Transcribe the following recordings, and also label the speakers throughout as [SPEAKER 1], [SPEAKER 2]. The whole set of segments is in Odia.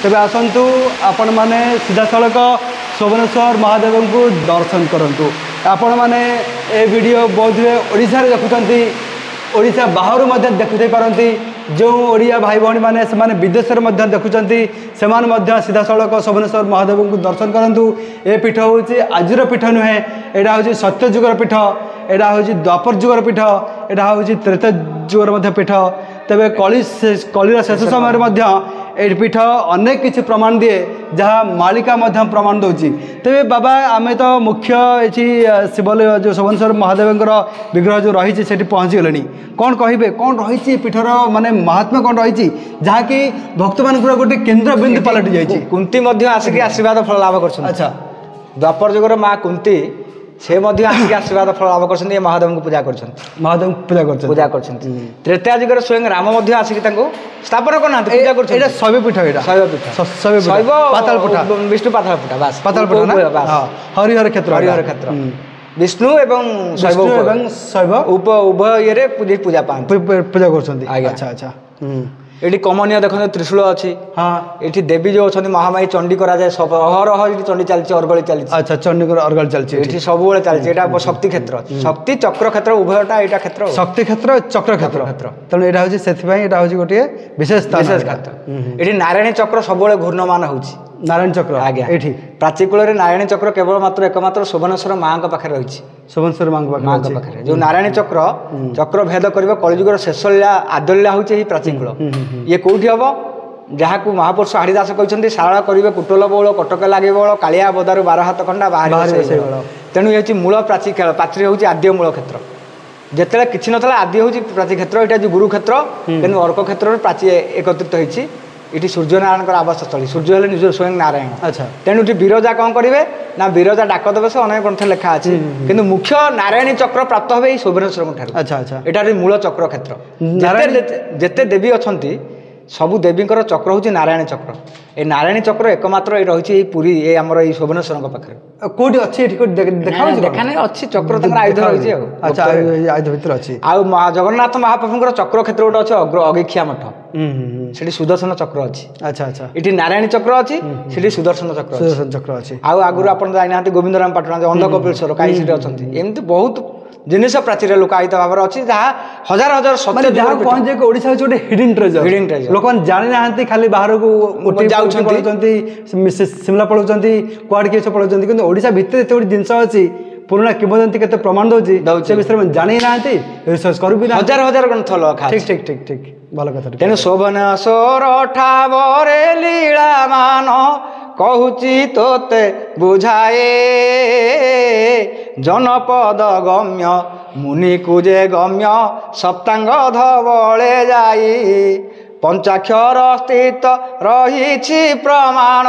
[SPEAKER 1] तेज आसतु आपण मैंने सीधा सड़क सोबनेश्वर महादेव को दर्शन करूँ। आपण मैंने ये वीडियो बोधे ओडिशा देखुं ओडिशा बाहर देखुई पारती जो ओडिया भाई भौणी मैंने से विदेश में देखुं से सीधा सड़क सोबनेश्वर महादेव को दर्शन करूँ। ये पीठ हूँ आजर पीठ नुहे यहाँ हूँ सत्यजुगर पीठ यहाँ हूँ द्वापर जुगर पीठ यहाँ हूँ त्रेता जुगर पीठ तेरे कलिर शेष समय पीठ अनेक किसी प्रमाण दिए जहाँ मालिका प्रमाण दूसरी। तेरे बाबा आम तो मुख्य ये शिवल जो सोबनेश्वर महादेव विग्रह जो रही से पहुँची गले कौन कहे कौन रही पीठर माने महात्मा कौन रही जहाँकि भक्त मान गोटे केन्द्र बिंदु पलटि जाइए।
[SPEAKER 2] कुंती आसिक आशीर्वाद फल लाभ कर
[SPEAKER 1] अच्छा
[SPEAKER 2] द्वापर जुगर माँ कुंती से आसिक आशीर्वाद फल लाभ कर महादेव को पूजा कर
[SPEAKER 1] महादेव पूजा कर
[SPEAKER 2] त्रेता जुगर स्वयं राम आसिक स्थापन करना पूजा कर
[SPEAKER 1] शैव पीठ
[SPEAKER 2] शैव
[SPEAKER 1] पाताल पीठ
[SPEAKER 2] विष्णु पाताल पीठ बास
[SPEAKER 1] पाताल पीठ हरिहर क्षेत्र
[SPEAKER 2] विष्णु एवं
[SPEAKER 1] शैव
[SPEAKER 2] उभय ये पूजा पाते
[SPEAKER 1] पूजा कर। अच्छा अच्छा
[SPEAKER 2] ये कमनीय देखते त्रिशूल अच्छी
[SPEAKER 1] हाँ
[SPEAKER 2] ये देवी जो अच्छा महामाई चंडी कराए सब अहरह चंडी चलती अर्गली चलती।
[SPEAKER 1] अच्छा चंडी अर्गल चलती
[SPEAKER 2] सब चलती शक्ति क्षेत्र शक्ति चक्र क्षेत्र उभयटा यहाँ क्षेत्र
[SPEAKER 1] शक्ति क्षेत्र चक्र क्षेत्र तेणु यहाँ हूँ से गोटे विशेष
[SPEAKER 2] क्षेत्र ये नारायणी चक्र सब घूर्णमान हो
[SPEAKER 1] नारायण चक्र
[SPEAKER 2] आज्ञा ये प्राचीकूल नारायणी चक्र केवल मात्र एकमात्र सोबनेश्वर माँ पाखे रही
[SPEAKER 1] सोबनेश्वर माँ
[SPEAKER 2] पाखे जो नारायणी चक्र चक्र भेद कर कलिजुगर शेष लीला आदलीला हूँ प्राचीकूल ये कौटी हम जहाँ को महापुरुष हाड़ीदास कहते शारदा करेंगे कुटल बौल कटक लगे बौल कालिया बदारू 12 हाथ खंडा बाहर तेणु ये मूल प्राची पात्री हूँ आद्य मूल क्षेत्र जिते किसी ना आदि हूँ प्राची क्षेत्र यहाँ गुरु क्षेत्र कि अर्क क्षेत्र प्राची एकत्रित होती ये सूर्यनारायण आवास स्थली सूर्य हेल्ले निज स्वयं नारायण। अच्छा तेणु ये विरजा कौन करेंगे ना विरजा डाक देवे से अनेक ग्रंथ लिखा अच्छी किंतु मुख्य नारायणी चक्र प्राप्त हे सोबनेश्वर। अच्छा अच्छा यहाँ मूल चक्र क्षेत्र जिते देवी अच्छा सबू देवी चक्र हूँ नारायणी चक्र ये नारायणी चक्र एकमात्र ये रही पूरी ये आमर ये सोबनेश्वर पाखे
[SPEAKER 1] कौटी अच्छी
[SPEAKER 2] देखा नहीं अच्छी चक्र आयुध रही
[SPEAKER 1] आयुध भितर अच्छी
[SPEAKER 2] आ जगन्नाथ महाप्रभुଙ୍କର चक्र क्षेत्र गोटे अच्छे अगेखिया मठ से सुदर्शन चक्र अच्छी। अच्छा अच्छा ये नारायणी चक्र अच्छी से सुदर्शन चक्र अच्छी आगुरी आप जाना गोविंदराम पाटणा अंध कपिलेश्वर कहीं सीट अच्छा एमती बहुत जिनिस प्राचीर लोकायित भाव अच्छी जहाँ हजार हजार सत्य
[SPEAKER 1] जहाँ कहते कि ओडिशा गोटे हिडन ट्रेजर लोक जानी ना खाली बाहर को शिमला पलाउं कुआड़ किए सब पलाउं कि ओडिशा भितर एत गोटे जिनस अच्छी पुराना किंवदंती के प्रमाण दौर से विषय में जानी ना रिसर्च करू भी
[SPEAKER 2] हजार हजार ग्रंथ लखा
[SPEAKER 1] ठीक ठीक ठीक ठीक भल कथा
[SPEAKER 2] तेणु सोबनेश्वर ठावरे लीला मान कहूची तोते बुझाए जनपद गम्य मुनि कुजे गम्य सप्तांग धवले जाई पंचाक्षर स्थित रही प्रमाण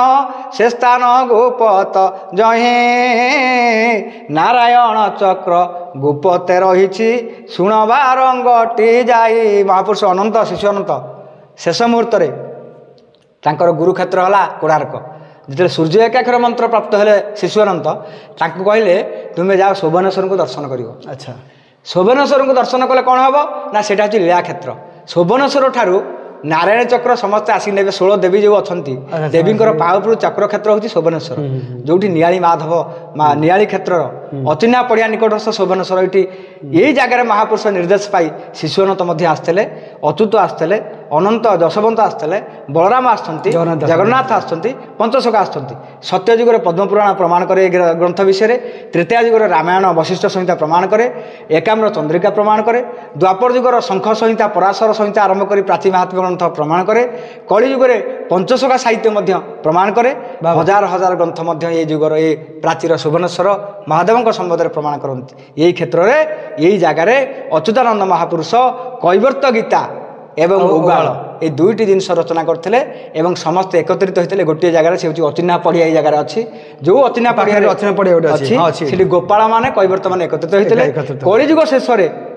[SPEAKER 2] से स्थान गुपत जहे नारायण चक्र गुपते रही शुणवा रंगटी जाई। महापुरुष अनंत शिशु अनंत शेष मुहूर्त तांकर गुरुक्षेत्र है कोणार्क जिते सूर्य एकाक्षर मंत्र प्राप्त हेले शिशु अनंत कहले तुम्हें जाओ सोबनेश्वर को दर्शन कर। अच्छा सोबनेश्वर को दर्शन कले कौन हम ना से लीला क्षेत्र सोबनेश्वर ठारू नारायण चक्र समस्ते आसिक ने 16 देवी जो अच्छा देवी पावपुर चक्र क्षेत्र हूँ सोबनेश्वर जो नियाली माधव नियाली क्षेत्र अचिन्हा पड़िया निकटस्थ सोबनेश्वर ये यही जगह महापुरुष निर्देश पाई शिशु अनंत आसते अच्युत आसते अनंत जशवंत आसते बलराम आसती जगन्नाथ आसती पंचसखा आसती सत्यजुगर पद्मपुराण प्रमाण करे ग्रंथ विषय तृतीय जुगर रामायण वशिष्ठ संहिता प्रमाण करे एकाम्र चंद्रिका प्रमाण करे द्वापर जुगर शंख संहिता पराशर संहिता आरंभ कर प्राची महात्म्य ग्रंथ प्रमाण करे कलिजुगे पंचसखा साहित्य प्रमाण करे हजार हजार ग्रंथ ये जुगर ये प्राचीर सोबनेश्वर महादेव संबंध में प्रमाण करती यही क्षेत्र में यही जगार अच्युतानंद महापुरुष कैवर्त गीता एवं उगाल ये दुईटी जिनस रचना करते समस्त एकत्रित होते गोटे जगह से अचिन्हा पड़िया जगह अच्छी जो अचिन्हा पड़िया अच्छी गोपाल माने कैवर्त मान एकत्रित होते कलिजुग शेष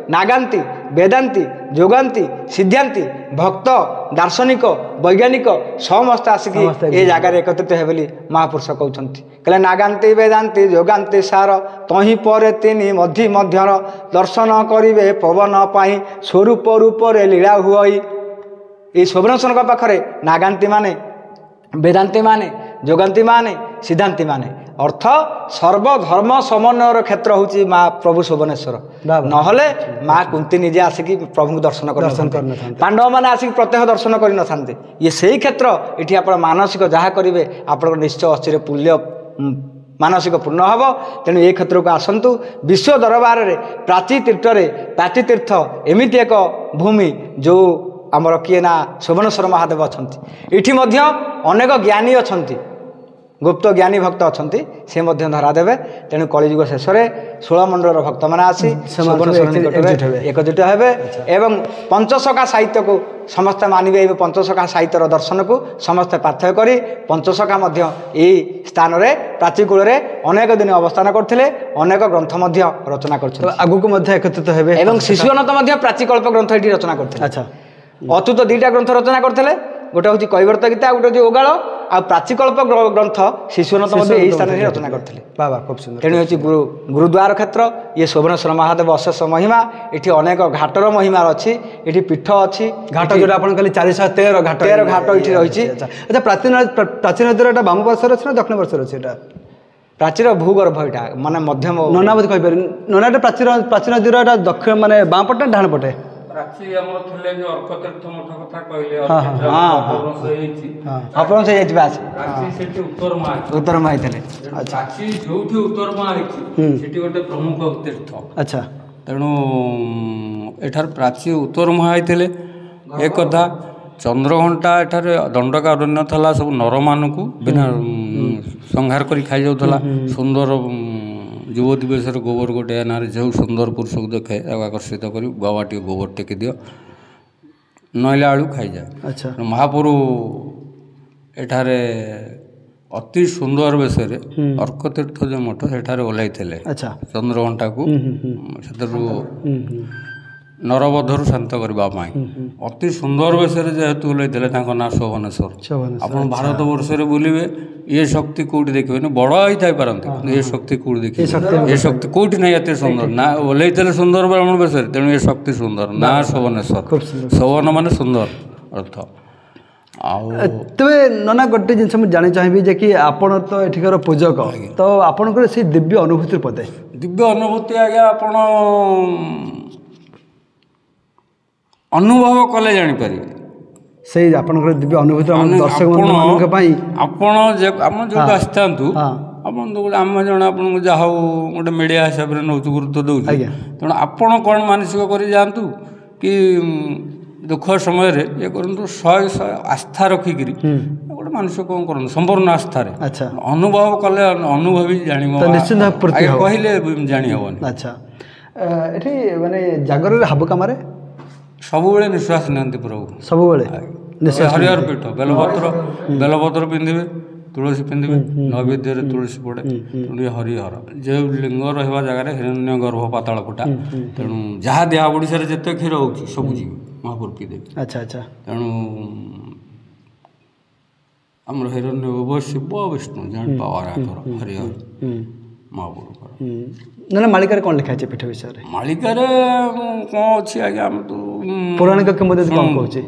[SPEAKER 2] नागांती वेदांती जोगांती सिद्धांती भक्त दार्शनिक वैज्ञानिक समस्त आसिक ये जगह एकत्रित है बोली महापुरुष कहते कहले नागांती वेदांती जोगांती सार तही पर तीन मध्य मध्यर दर्शन करिवे पवन पाई स्वरूप रूप लीला हुई ये सोबनेश्वर पाखे नागांती माने ବେଦାନ୍ତୀ ମାନେ, ଯୋଗାନ୍ତୀ ମାନେ, ସିଦ୍ଧାନ୍ତୀ ମାନେ, ଅର୍ଥ ସର୍ବଧର୍ମ ସମନ୍ୱୟର କ୍ଷେତ୍ର ହେଉଛି ମା ପ୍ରଭୁ ଶୋଭନେଶ୍ୱର। ନହେଲେ ମା କୁନ୍ତୀ ନିଜେ ଆସିକି ପ୍ରଭୁଙ୍କୁ ଦର୍ଶନ କରିନଥାନ୍ତେ, ପାଣ୍ଡବମାନେ ଆସିକି ପ୍ରତ୍ୟହ ଦର୍ଶନ କରିନଥାନ୍ତେ। ଇଏ ସେଇ କ୍ଷେତ୍ର। ଏଠି ଆପଣ ମାନସିକ ଯାହା କରିବେ ଆପଣଙ୍କ ନିଶ୍ଚୟ ଅଚିରେ ପୁଣ୍ୟ ମାନସିକ ପୂର୍ଣ୍ଣ ହେବ। ତେଣୁ ଏ କ୍ଷେତ୍ରକୁ ଆସନ୍ତୁ। ବିଶ୍ୱ ଦରବାରରେ ପ୍ରାଚୀ ତୀର୍ଥ ଏମିତି ଏକ ଭୂମି ଯେଉଁ ଆମର କିଏ ନା ଶୋଭନେଶ୍ୱର ମହାଦେବ ଅଛନ୍ତି। ଏଠି ମଧ୍ୟ ଅନେକ ଜ୍ଞାନୀ ଅଛନ୍ତି, ଗୁପ୍ତ ଜ୍ଞାନୀ ଭକ୍ତ ଅଛନ୍ତି, ସେ ମଧ୍ୟ ଧରା ଦେବେ। ତେଣୁ କଳିଯୁଗ ଶେଷରେ 16 ମଣ୍ଡଳର ଭକ୍ତମାନେ ଆସି ଶୋଭନେଶ୍ୱର ନିକଟରେ ଏକଜୁଟ ହେବେ ଏବଂ ପଞ୍ଚସଖା ସାହିତ୍ୟକୁ ସମସ୍ତେ ମାନିବେ। ଏବେ ପଞ୍ଚସଖା ସାହିତ୍ୟର ଦର୍ଶନକୁ ସମସ୍ତେ ପାଥେୟ କରି ପଞ୍ଚସଖା ମଧ୍ୟ ଏହି ସ୍ଥାନରେ ପ୍ରାଚୀ କୂଳରେ ଅନେକ ଦିନ ଅବସ୍ଥାନ କରିଥିଲେ, ଅନେକ ଗ୍ରନ୍ଥ ମଧ୍ୟ ରଚନା କରିଛନ୍ତି,
[SPEAKER 1] ଆଗକୁ ମଧ୍ୟ ଏକତ୍ରିତ ହେବେ।
[SPEAKER 2] ଏବଂ ଶିଶୁ ଅନନ୍ତ ମଧ୍ୟ ପ୍ରାଚୀକଳ୍ପ ଗ୍ରନ୍ଥ ଏଠି ରଚନା କରିଥିଲେ।
[SPEAKER 1] ଆଚ୍ଛା,
[SPEAKER 2] ଅଚ୍ୟୁତ 2ଟା ଗ୍ରନ୍ଥ ରଚନା କରିଥିଲେ, ଗୋଟେ ହେଉଛି କୈବର୍ତ୍ତ ଗୀତା, ଗୋଟେ ହେଉଛି ଓଗାଳ। ଆଉ ପ୍ରାଚୀକଳ୍ପ ଗ୍ରନ୍ଥ ଶିଶୁ ଅନନ୍ତ ମଧ୍ୟ ଏହି ସ୍ଥାନରେ ରଚନା କରିଥିଲେ।
[SPEAKER 1] ବାବା ଖୁବ୍ ସୁନ୍ଦର।
[SPEAKER 2] ତେଣୁ ହେଉଛି ଗୁରୁଦ୍ୱାର କ୍ଷେତ୍ର। ଇଏ ଶୋଭନେଶ୍ୱର ମହାଦେବ ଅଶେଷ ମହିମା। ଏଠି ଅନେକ ଘାଟର ମହିମା ଅଛି, ଏଠି ପୀଠ ଅଛି।
[SPEAKER 1] ଘାଟ ଯେଉଁଟା ଆପଣ କହିଲେ 413 ଘାଟ,
[SPEAKER 2] 13 ଘାଟ ଏଠି ରହିଛି।
[SPEAKER 1] ଆଚ୍ଛା, ପ୍ରାଚୀନ ନଦୀର ଏଇଟା ବାମ ପାର୍ଶ୍ୱରେ ଅଛି ନା ଦକ୍ଷିଣ ପାର୍ଶ୍ୱରେ ଅଛି? ଏଇଟା
[SPEAKER 2] ପ୍ରାଚୀର ଭୂଗର୍ଭ, ଏଇଟା ମାନେ ମଧ୍ୟମ
[SPEAKER 1] ନନା ବୋଧେ କହିପାରିବି। ନନା ଏଟା ପ୍ରାଚୀନ ନଦୀର ଏଇଟା ଦକ୍ଷିଣ ମାନେ ବାମ ପଟେ ନା ଡାହାଣ ପଟେ?
[SPEAKER 3] ପ୍ରାଚୀ ଆମର ଥିଲେ ଯୋଉ ଅର୍କତୀର୍ଥ ମଠ କଥା କହିଲେ,
[SPEAKER 2] ଆପଣ ସେ ଯାଇଥିବେ ଆସି
[SPEAKER 3] ପ୍ରାଚୀ ସେଠି ଉତ୍ତରମା
[SPEAKER 2] ହେଇଥିଲେ।
[SPEAKER 3] ପ୍ରାଚୀ ଯୋଉଠି ଉତ୍ତରମା ହେଇଛି ସେଠି ଗୋଟେ ପ୍ରମୁଖ ତୀର୍ଥ।
[SPEAKER 1] ଆଚ୍ଛା,
[SPEAKER 3] ତେଣୁ ଏଠାରେ ପ୍ରାଚୀ ଉତ୍ତରମା ହେଇଥିଲେ। ଏ କଥା ଚନ୍ଦ୍ରଘଣ୍ଟା ଏଠାରେ ଦଣ୍ଡକାରଣ୍ୟ ଥିଲା, ସବୁ ନରମାନଙ୍କୁ ବିନା ସଂହାର କରି ଖାଇଯାଉଥିଲା। ସୁନ୍ଦର ଯୁବତୀ ବେଶରେ ଗୋବର ଗୋଟେ ନାଁରେ ଯେଉଁ ସୁନ୍ଦର ପୁରୁଷକୁ ଦେଖେ ତାକୁ ଆକର୍ଷିତ କରି ବାବା ଟିକେ ଗୋବର ଟେକି ଦିଅ, ନଇଲା ବେଳକୁ ଖାଇଯାଏ।
[SPEAKER 1] ଆଚ୍ଛା,
[SPEAKER 3] ମହାପୁରୁ ଏଠାରେ ଅତି ସୁନ୍ଦର ବେଶରେ ଅର୍କତୀର୍ଥ ଯେଉଁ ମଠ ସେଠାରେ ଓହ୍ଲାଇଥିଲେ
[SPEAKER 1] ଆଚ୍ଛା,
[SPEAKER 3] ଚନ୍ଦ୍ରଘଣ୍ଟାକୁ ସେଥିରୁ ନରବଧରୁ ଶାନ୍ତ କରିବା ପାଇଁ। ଅତି ସୁନ୍ଦର ବେଶରେ ଯେହେତୁ ଓହ୍ଲାଇଥିଲେ, ତାଙ୍କ ନାଁ ଶୋଭନେଶ୍ୱର। ଆପଣ ଭାରତ ବର୍ଷରେ ବୁଲିବେ, ଏ ଶକ୍ତି କେଉଁଠି ଦେଖିବେନି। ବଡ଼ ହେଇଥାଇ ପାରନ୍ତି କିନ୍ତୁ ଏ ଶକ୍ତି କେଉଁଠି ଦେଖିବେ? ଏ ଶକ୍ତି କେଉଁଠି ନାହିଁ ଏତେ ସୁନ୍ଦର। ନା ଓହ୍ଲାଇଥିଲେ ସୁନ୍ଦର ବ୍ରାହ୍ମଣ ବେଶରେ, ତେଣୁ ଏ ଶକ୍ତି ସୁନ୍ଦର। ନା ଶୋଭନେଶ୍ୱର, ଶୋଭନ ମାନେ ସୁନ୍ଦର ଅର୍ଥ। ଆଉ
[SPEAKER 1] ତେବେ ନନା ଗୋଟେ ଜିନିଷ ମୁଁ ଜାଣି ଚାହିଁବି ଯେ କି ଆପଣ ତ ଏଠିକାର ପୂଜକ, ତ ଆପଣଙ୍କର ସେଇ ଦିବ୍ୟ ଅନୁଭୂତି ପଦେ।
[SPEAKER 3] ଦିବ୍ୟ ଅନୁଭୂତି ଆଜ୍ଞା ଆପଣ ଅନୁଭବ କଲେ ଜାଣିପାରିବେ।
[SPEAKER 1] ସେଇ ଆପଣଙ୍କର ଦିବ୍ୟ ଅନୁଭୂତି ଦର୍ଶକମାନଙ୍କ ପାଇଁ
[SPEAKER 3] ଆପଣ ଯେଉଁଠି ଆସିଥାନ୍ତୁ, ଆପଣ ତ ଗୋଟେ ଆମେ ଜଣେ ଆପଣଙ୍କୁ ଯାହା ହଉ ଗୋଟେ ମିଡ଼ିଆ ହିସାବରେ ନେଉଛୁ, ଗୁରୁତ୍ୱ ଦେଉଛୁ। ତେଣୁ ଆପଣ କ'ଣ ମାନସିକ କରି ଯାଆନ୍ତୁ କି ଦୁଃଖ ସମୟରେ ଇଏ କରନ୍ତୁ, 100 ଆସ୍ଥା ରଖିକିରି ଗୋଟେ ମାନସିକ କ'ଣ କରନ୍ତୁ ସମ୍ପୂର୍ଣ୍ଣ ଆସ୍ଥାରେ।
[SPEAKER 1] ଆଚ୍ଛା,
[SPEAKER 3] ଅନୁଭବ କଲେ ଅନୁଭବୀ ଜାଣିବ,
[SPEAKER 1] ନିଶ୍ଚିନ୍ତ
[SPEAKER 3] କହିଲେ ଜାଣି ହେବନି।
[SPEAKER 1] ଆଚ୍ଛା, ଏଠି ମାନେ ଜାଗରରେ ହାବୁ କାମରେ
[SPEAKER 3] ସବୁବେଳେ ନିଶ୍ୱାସ ନିଅନ୍ତି ପ୍ରଭୁ, ସବୁବେଳେ ହରିହର ପୀଠ। ବେଲପତ୍ର ପିନ୍ଧିବେ, ତୁଳସୀ ପିନ୍ଧିବେ, ନୈବେଦ୍ୟରେ ତୁଳସୀ ପଡ଼େ। ତେଣୁ ହରିହର ଯେଉଁ ଲିଙ୍ଗ ରହିବା ଜାଗାରେ ହିରଣ୍ୟ ଗର୍ଭ ପାତାଳ ଫୁଟା। ତେଣୁ ଯାହା ଦିଆ ଓଡ଼ିଶାରେ ଯେତେ କ୍ଷୀର ହେଉଛି ସବୁ ଯିବେ ମହାପୁରୁ ପିଇଦେବେ।
[SPEAKER 1] ଆଚ୍ଛା, ଆଚ୍ଛା,
[SPEAKER 3] ତେଣୁ ଆମର ହିରଣ୍ୟ ଗର୍ଭ ଶିବ ବିଷ୍ଣୁ ଜାଣି ପାୱାରଙ୍କର ହରିହର ମହାପୁରୁଙ୍କର।
[SPEAKER 1] ନହେଲେ ମାଳିକାରେ କ'ଣ ଲେଖା ଅଛି ପୀଠ ବିଷୟରେ?
[SPEAKER 3] ମାଳିକାରେ କ'ଣ ଅଛି ଆଜ୍ଞା, ଆମେ ତ
[SPEAKER 1] ପୌରାଣିକ କିମ୍ବଦନ୍ତୀ କ'ଣ କହୁଛି?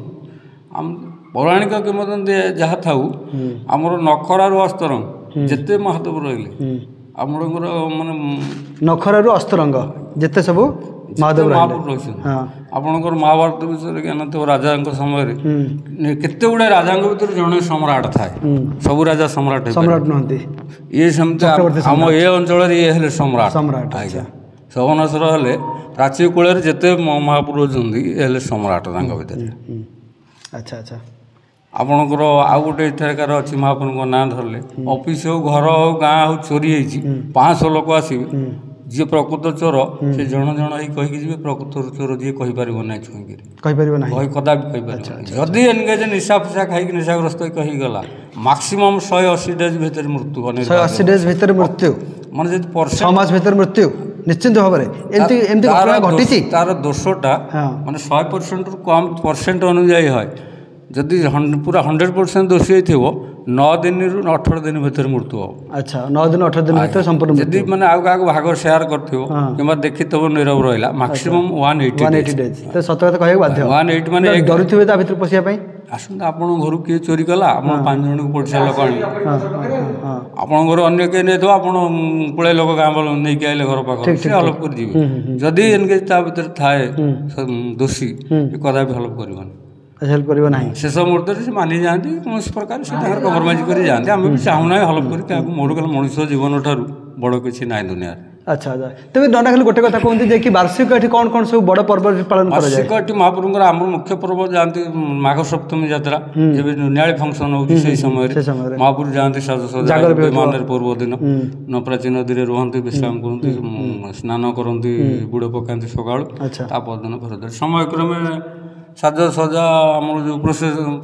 [SPEAKER 3] ପୌରାଣିକ କିମ୍ବଦନ୍ତୀ ଯାହା ଥାଉ, ଆମର ନଖରାରୁ ଅସ୍ତରଙ୍ଗ ଯେତେ ମହାଦେବ ରହିଲେ ଆପଣଙ୍କର ମାନେ
[SPEAKER 1] ନଖରାରୁ ଅସ୍ତରଙ୍ଗ ଯେତେ ସବୁ ମହାଦେବ
[SPEAKER 3] ରହିଛନ୍ତି। ଆପଣଙ୍କର ମହାଭାରତ ବିଷୟରେ ଜ୍ଞାନ ଥିବ, ରାଜାଙ୍କ ସମୟରେ କେତେ ଗୁଡ଼ିଏ ରାଜାଙ୍କ ଭିତରେ ଜଣେ ସମ୍ରାଟ ଥାଏ। ସବୁ ରାଜା ସମ୍ରାଟ
[SPEAKER 1] ନୁହନ୍ତି।
[SPEAKER 3] ଇଏ ସେମିତି ଆମ ଏ ଅଞ୍ଚଳରେ ଇଏ ହେଲେ ସମ୍ରାଟ। ଆଜ୍ଞା, ଶୋଭନେଶ୍ୱର ହେଲେ ପ୍ରାଚୀ କୂଳରେ ଯେତେ ମହାପୁରୁ ଅଛନ୍ତି ଇଏ ହେଲେ ସମ୍ରାଟ ତାଙ୍କ ଭିତରେ।
[SPEAKER 1] ଆଚ୍ଛା, ଆଚ୍ଛା,
[SPEAKER 3] ଆପଣଙ୍କର ଆଉ ଗୋଟେ ଏଠାକାର ଅଛି, ମହାପୁରୁଙ୍କ ନାଁ ଧରିଲେ ଅଫିସ ହେଉ, ଘର ହେଉ, ଗାଁ ହେଉ, ଚୋରି ହେଇଛି, 500 ଲୋକ ଆସିବେ। ଯିଏ ପ୍ରକୃତ ଚୋର ସେ ଜଣ ହେଇ କହିକି ଯିବେ, ପ୍ରକୃତ ଚୋର ଯିଏ କହିପାରିବ ନାହିଁ, ଛୁଇଁକିରି କହିପାରିବ ନାହିଁ, କଦାପି କହିପାରିବ ନାହିଁ। ଯଦି ଏନଗେଜ ନିଶା ଫିସା ଖାଇକି ନିଶାଗ୍ରସ୍ତ କହିଗଲା, ମାକ୍ସିମମ୍ 180 ଡେଜ୍ ଭିତରେ ମୃତ୍ୟୁ।
[SPEAKER 1] 180 ଡେଜ୍ ଭିତରେ ମୃତ୍ୟୁ
[SPEAKER 3] ମାନେ ଯଦି
[SPEAKER 1] 6 ମାସ ଭିତରେ ମୃତ୍ୟୁ ନିଶ୍ଚିନ୍ତ ଭାବରେ ଏମିତି ଘଟଣା ଘଟିଛି।
[SPEAKER 3] ତାର ଦୋଷଟା ମାନେ 100%ରୁ କମ୍ ପରସେଣ୍ଟ ଅନୁଯାୟୀ হয়। ଯଦି ପୁରା 100% ଦୋଷୀ ହେଇଥିବ 9 ଦିନରୁ 18 ଦିନ ଭିତରେ ମୃତ୍ୟୁ ହେବ।
[SPEAKER 1] ଆଚ୍ଛା 9 ଦିନ 18 ଦିନ ଭିତରେ ସମ୍ପୂର୍ଣ୍ଣ
[SPEAKER 3] ଯଦି ମାନେ ଆଉ କାହାକୁ ଭାଗ ସେୟାର କରିଥିବ କିମ୍ବା ଦେଖିଥିବ ନୀରବ ରହିଲା ମାକ୍ସିମମ୍ 180
[SPEAKER 1] ଡେଜ୍। ତ ସତ କଥା କହିବାକୁ ବାଧ୍ୟ
[SPEAKER 3] 180 ମାନେ
[SPEAKER 1] ଡରୁଥିବେ ତା ଭିତରେ ପଶିବା ପାଇଁ।
[SPEAKER 3] ଆସନ୍ତୁ ଆପଣଙ୍କ ଘରୁ କିଏ ଚୋରି କଲା ଆପଣ 5 ଜଣଙ୍କୁ ପଡ଼ିଶା ଲୋକ ଆଣିବେ ଆପଣଙ୍କ ଘରୁ ଅନ୍ୟ କିଏ ନେଇଥିବ ଆପଣ ପୁଳେ ଲୋକ ଗାଁ ଭଲ ନେଇକି ଆଇଲେ ଘର ପାଖରେ ସେ ହଲପ କରିଯିବେ। ଯଦି ଏନଗେଜ୍ ତା ଭିତରେ ଥାଏ ଦୋଷୀ ଏ କଦାପି ହଲପ କରିବନି
[SPEAKER 1] ହେଲ୍ପ କରିବ ନାହିଁ।
[SPEAKER 3] ଶେଷ ମୁହୂର୍ତ୍ତରେ ସେ ମାନି ଯାଆନ୍ତି କୌଣସି ପ୍ରକାର ସେ ତାଙ୍କର କମ୍ପ୍ରମାଇଜ୍ କରି ଯାଆନ୍ତି। ଆମେ ବି ଚାହୁଁନାହିଁ ହଲପ କରି କାହାକୁ ମୋର କହିଲେ ମଣିଷ ଜୀବନ ଠାରୁ ବଡ଼ କିଛି ନାହିଁ ଦୁନିଆରେ।
[SPEAKER 1] ଆଚ୍ଛା ଆଚ୍ଛା ତେବେ ନନା ଖାଲି ଗୋଟେ କଥା କୁହନ୍ତି ଯେ କି ବାର୍ଷିକ ଏଠି କ'ଣ କ'ଣ ସବୁ ବଡ଼ ପର୍ବ ପାଳନ କରାଯାଏ?
[SPEAKER 3] ବାର୍ଷିକ ଏଠି ମହାପ୍ରଭୁଙ୍କର ଆମର ମୁଖ୍ୟ ପର୍ବ ଯାଆନ୍ତି ମାଘ ସପ୍ତମୀ ଯାତ୍ରା ଯେବେ ନିଆଳି ଫଙ୍କସନ୍ ହେଉଛି ସେଇ ସମୟରେ ମହାପ୍ରଭୁ ଯାଆନ୍ତି ସାଜସଜା ବିମାନରେ ପୂର୍ବ ଦିନ ନପ୍ରାଚୀ ନଦୀରେ ରୁହନ୍ତି ବିଶ୍ରାମ କରନ୍ତି ସ୍ନାନ କରନ୍ତି ବୁଡ଼ ପକାନ୍ତି ସକାଳୁ ତା ପରଦିନ ଫେରନ୍ତି। ସମୟକ୍ରମେ ସାଜସଜା ଆମର ଯେଉଁ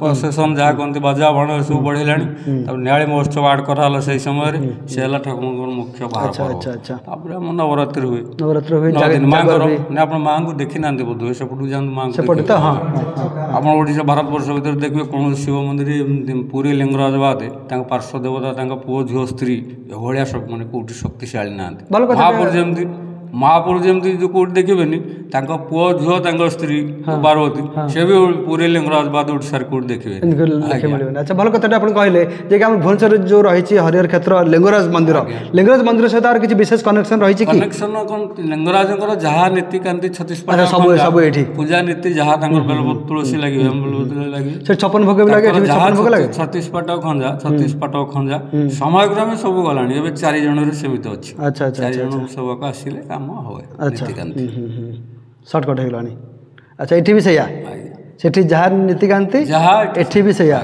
[SPEAKER 3] ପ୍ରସେସନ୍ ଯାହା କହନ୍ତି ବାଜା ବାଣ ଏସବୁ ବଢ଼ିଲାଣି। ତାପରେ ନିଆଳି ମହୋତ୍ସବ ଆଡ଼ କରାହେଲା ସେହି ସମୟରେ ସେ ହେଲା ଠାକୁରଙ୍କର ମୁଖ୍ୟ ବାହାର ପର୍ବ। ତାପରେ ଆମ ନବରାତ୍ରି ହୁଏ ମାଙ୍କର ଆପଣ ମାଆଙ୍କୁ ଦେଖିନାହାନ୍ତି ବୋଧହୁଏ ସେପଟକୁ ଯାଆନ୍ତୁ ମାଆଙ୍କୁ ଆପଣ ଓଡ଼ିଶା ଭାରତବର୍ଷ ଭିତରେ ଦେଖିବେ କୌଣସି ଶିବ ମନ୍ଦିର ପୁରୀ ଲିଙ୍ଗରାଜ ବାଦେ ତାଙ୍କ ପାର୍ଶ୍ୱ ଦେବତା ତାଙ୍କ ପୁଅ ଝିଅ ସ୍ତ୍ରୀ ଏଭଳିଆ ମାନେ କେଉଁଠି ଶକ୍ତିଶାଳୀ ନାହାନ୍ତି। ମହାପୁରୁ ଯେମିତି ଯେଉଁ କେଉଁଠି ଦେଖିବେନି ତାଙ୍କ ପୁଅ ଝିଅ ତାଙ୍କ ସ୍ତ୍ରୀ ପାର୍ବତୀ ସେ ବି ପୁରୀ ଲିଙ୍ଗରାଜ ବାଦ ଓଡ଼ିଶାରେ କେଉଁଠି ଦେଖିବେ।
[SPEAKER 1] ଆଚ୍ଛା ଭଲ କଥାଟା ଆପଣ କହିଲେ ଯେ କି ଆମ ଭୁବନେଶ୍ୱରରେ ଯେଉଁ ରହିଛି ହରିହର କ୍ଷେତ୍ର ଲିଙ୍ଗରାଜ ମନ୍ଦିର ସହିତ ଆର କିଛି ବିଶେଷ କନେକ୍ସନ ରହିଛି?
[SPEAKER 3] କନେକ୍ସନ କ'ଣ ଲିଙ୍ଗରାଜଙ୍କର ଯାହା ନୀତିକାନ୍ତି 36
[SPEAKER 1] ସବୁ ଏଠି
[SPEAKER 3] ପୂଜା ନୀତି ଯାହା ତାଙ୍କର ବେଲପତ୍ର ତୁଳସୀ ଲାଗିବେ ଲାଗିବେ
[SPEAKER 1] ସେ 56 ଭୋଗ ବି ଲାଗେ
[SPEAKER 3] 36 ପାଟ ଖଞ୍ଜା ସମୟକ୍ରମେ ସବୁ ଗଲାଣି ଏବେ 4 ଜଣରୁ ସେମିତି ଅଛି। 4 ଜଣ ସେବକ ଆସିଲେ କାମ ହୁଏ।
[SPEAKER 1] ସର୍ଟକଟ୍ ହେଇଗଲାଣି। ଆଚ୍ଛା ଏଠି ବି ସେଇଆ ସେଠି ଯାହା ନୀତିକାନ୍ତି ଏଠି ବି ସେଇଆ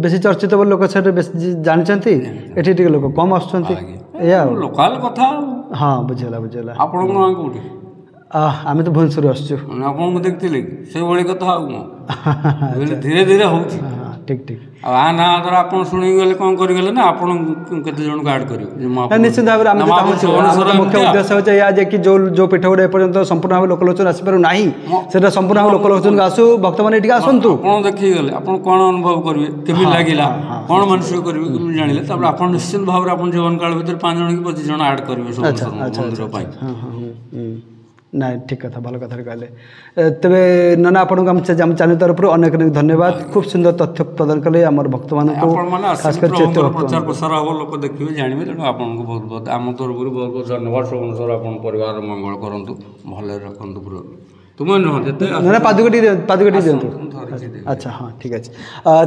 [SPEAKER 1] ବେଶୀ ଚର୍ଚ୍ଚିତ ବୋଲି ଲୋକ ସେଠି ବେଶୀ ଜାଣିଛନ୍ତି ଏଠି ଟିକେ ଲୋକ କମ୍ ଆସୁଛନ୍ତି ଏଇଆ ଆଉ
[SPEAKER 3] ଲୋକାଲ କଥା। ହଁ
[SPEAKER 1] ବୁଝିଗଲା
[SPEAKER 3] ଆପଣଙ୍କ ନାଁ କେଉଁଠି?
[SPEAKER 1] ଆମେ ତ ଭୁବନେଶ୍ୱରରୁ ଆସୁଛୁ।
[SPEAKER 3] ଆପଣଙ୍କୁ ଦେଖିଥିଲେ କି ସେଇଭଳି କଥା ଆଉ କ'ଣ ଧୀରେ ଧୀରେ ହେଉଛି।
[SPEAKER 1] ଠିକ୍ ଠିକ୍
[SPEAKER 3] ଆଉ ନା ଧର ଆପଣ ଶୁଣିକି ଗଲେ କ'ଣ କରିଗଲେ ନା ଆପଣ କେତେ ଜଣଙ୍କୁ ଆଡ଼୍ କରିବେ?
[SPEAKER 1] ନିଶ୍ଚିତ ଭାବରେ ଆମେ ମୁଖ୍ୟ ଉଦ୍ଦେଶ୍ୟ ହେଉଛି ଏଇଆ ଯେ କି ଯେଉଁ ପୀଠ ଗୁଡ଼ା ଏପର୍ଯ୍ୟନ୍ତ ସମ୍ପୂର୍ଣ୍ଣ ଭାବେ ଲୋକଲୋଚନ ଆସିପାରୁ ନାହିଁ ସେଟା ସମ୍ପୂର୍ଣ୍ଣ ଭାବେ ଲୋକଲୋଚନକୁ ଆସୁ ଭକ୍ତମାନେ ଏଠିକି ଆସନ୍ତୁ।
[SPEAKER 3] ଆପଣ ଦେଖିକି ଗଲେ ଆପଣ କ'ଣ ଅନୁଭବ କରିବେ କେମିତି ଲାଗିଲା କ'ଣ ମାନସିକ କରିବେ କେମିତି ଜାଣିଲେ ତାପରେ ଆପଣ ନିଶ୍ଚିତ ଭାବରେ ଆପଣ ଜୀବନ କାଳ ଭିତରେ 5 ଜଣ କି 25 ଜଣ ଆଡ଼୍ କରିବେ ମନ୍ଦିର ପାଇଁ।
[SPEAKER 1] ନାଇଁ ଠିକ୍ କଥା ଭଲ କଥାରେ କହିଲେ। ତେବେ ନନା ଆପଣଙ୍କୁ ଆମ ଚ୍ୟାନେଲ ତରଫରୁ ଅନେକ ଅନେକ ଧନ୍ୟବାଦ ଖୁବ୍ ସୁନ୍ଦର ତଥ୍ୟ ପ୍ରଦାନ କଲେ ଆମର ଭକ୍ତମାନଙ୍କୁ
[SPEAKER 3] ପ୍ରଚାର ପ୍ରସାର ହେବ ଲୋକ ଦେଖିବେ ଜାଣିବେ ତେଣୁ ଆପଣଙ୍କୁ ବହୁତ ବହୁତ ଆମ ତରଫରୁ ବହୁତ ବହୁତ ଧନ୍ୟବାଦ। ସୋମେଶ୍ୱର ଆପଣ ପରିବାରର ମଙ୍ଗଳ କରନ୍ତୁ ଭଲରେ ରଖନ୍ତୁ ତୁମେ ନୁହଁ ଯେତେ
[SPEAKER 1] ପାଦୁକଟି ଦିଅନ୍ତୁ। ଆଚ୍ଛା ହଁ ଠିକ୍ ଅଛି।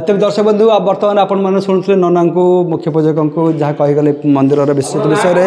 [SPEAKER 1] ତେବେ ଦର୍ଶକ ବନ୍ଧୁ ବର୍ତ୍ତମାନ ଆପଣମାନେ ଶୁଣୁଥିଲେ ନନାଙ୍କୁ ମୁଖ୍ୟ ପୂଜକଙ୍କୁ ଯାହା କହିଗଲେ ମନ୍ଦିରର ବିଶେଷତ୍ୱ ବିଷୟରେ।